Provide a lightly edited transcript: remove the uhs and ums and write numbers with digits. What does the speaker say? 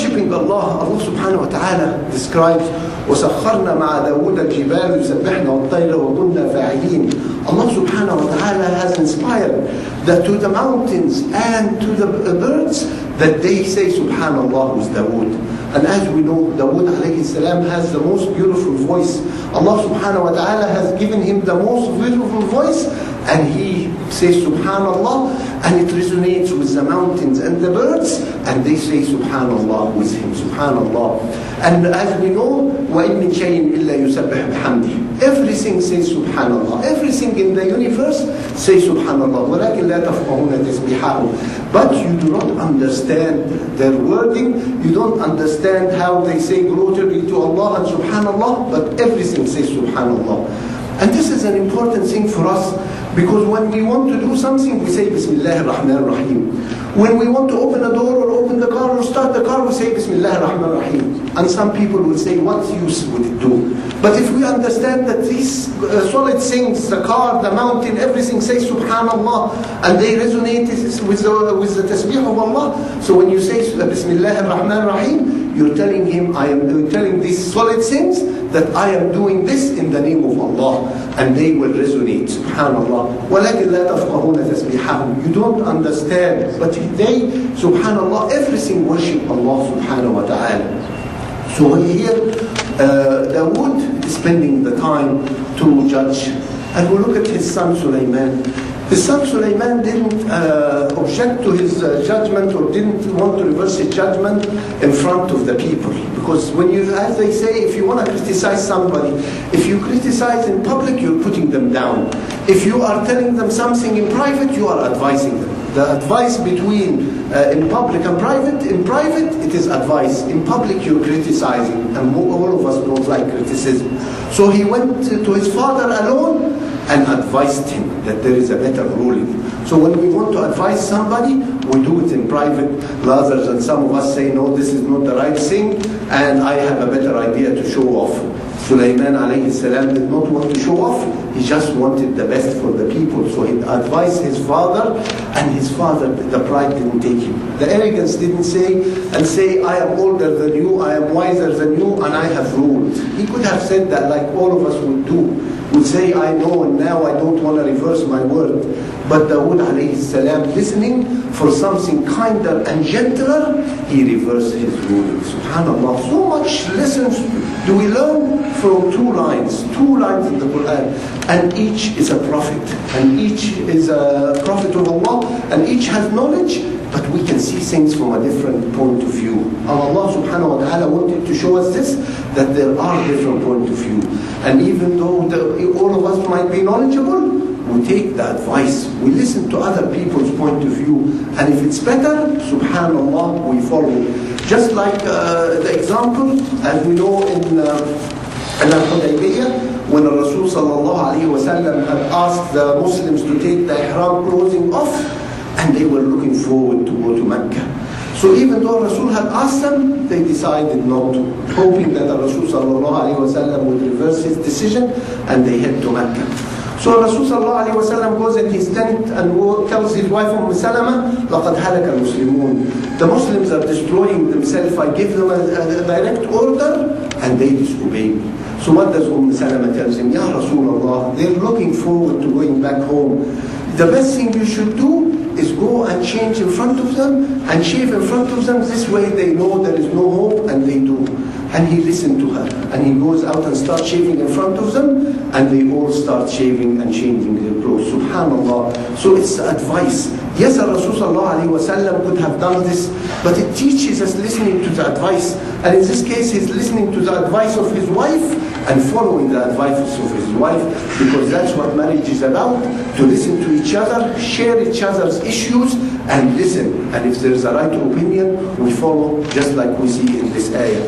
worshipping Allah. Allah subhanahu wa ta'ala describes وَسَخَّرْنَا مَعَ دَاوُودَ الْجِبَالُ يُسَبِّحْنَ وَالطَّيْرَ وَكُنَّا فَاعِلِينَ. Allah subhanahu wa ta'ala has inspired that to the mountains and to the birds that they say subhanallah with Dawood. And as we know, Dawood alayhi salam has the most beautiful voice. Allah subhanahu wa ta'ala has given him the most beautiful voice, and he says subhanallah, and it resonates with the mountains and the birds, and they say subhanallah with him, subhanallah. And as we know, وَإِن مِّن شَيْءٍ إِلَّا يُسَبِّحُ بِحَمْدِهِ. Everything says subhanallah. Everything in the universe says subhanallah. وَلَكِنْ لَا تَفْقَهُونَ تَسْبِيحَهُمْ. But you do not understand their wording. You don't understand how they say glory to Allah and subhanallah, but everything says subhanallah. And this is an important thing for us, because when we want to do something, we say Bismillah ar-Rahman ar-Rahim. When we want to open a door or open the car or start the car, we say Bismillah ar-Rahman ar-Rahim. And some people will say, what use would it do? But if we understand that these solid things, the car, the mountain, everything says Subhanallah, and they resonate with the tasbih of Allah. So when you say Bismillah ar-Rahman ar-Rahim, you're telling him, you're telling these solid things that I am doing this in the name of Allah, and they will resonate. Subhanallah. وَلَكِنْ لَا تَفْقَهُونَ تَسْبِيحَهُمْ. You don't understand, but they, Subhanallah, everything worship Allah Subhanahu wa Ta'ala. So here, Dawood is spending the time to judge, and we look at his son Sulaiman. His son Sulaiman didn't object to his judgment, or didn't want to reverse his judgment in front of the people. Because when you, as they say, if you want to criticize somebody, if you criticize in public, you're putting them down. If you are telling them something in private, you are advising them. The advice between in public and private, in private it is advice, in public you're criticizing, and all of us don't like criticism. So he went to his father alone and advised him that there is a better ruling. So when we want to advise somebody, we do it in private, rather than some of us say, no, this is not the right thing, and I have a better idea to show off. Sulaiman alayhi salam did not want to show off, he just wanted the best for the people. So he advised his father, and his father, the pride didn't take him. The arrogance didn't say, I am older than you, I am wiser than you, and I have ruled. He could have said that like all of us would do. Would say, I know, and now I don't want to reverse my word. But Dawood alayhi salam, listening for something kinder and gentler, he reversed his ruling. Subhanallah. So much lessons do we learn from two lines in the Quran. And each is a prophet, and each is a prophet of Allah, and each has knowledge, but we can see things from a different point of view. And Allah subhanahu wa ta'ala wanted to show us this, that there are different points of view. And even though all of us might be knowledgeable, we take the advice, we listen to other people's point of view, and if it's better, subhanallah, we follow. Just like the example, as we know in Al-Hudaybiyah, when Rasul sallallahu alayhi wa sallam had asked the Muslims to take the ihram clothing off, and they were looking forward to go to Mecca. So even though Rasul had asked them, they decided not to, hoping that Rasul sallallahu alayhi wa sallam would reverse his decision, and they head to Mecca. So Rasul sallallahu alayhi wa sallam goes in his tent and tells his wife Salama, لَقَدْ هَلَكَ الْمُسْلِمُونَ. The Muslims are destroying themselves. I give them a direct order, and they disobey me. So what does Salama tell him? Ya Rasulullah, they're looking forward to going back home. The best thing you should do is go and change in front of them and shave in front of them. This way they know there is no hope, and they do. And he listened to her, and he goes out and starts shaving in front of them, and they all start shaving and changing their clothes. Subhanallah. So it's advice. Yes, Rasulullah could have done this, but it teaches us listening to the advice. And in this case, he's listening to the advice of his wife and following the advice of his wife, because that's what marriage is about, to listen to each other, share each other's issues, and listen. And if there is a right opinion, we follow, just like we see in this ayah.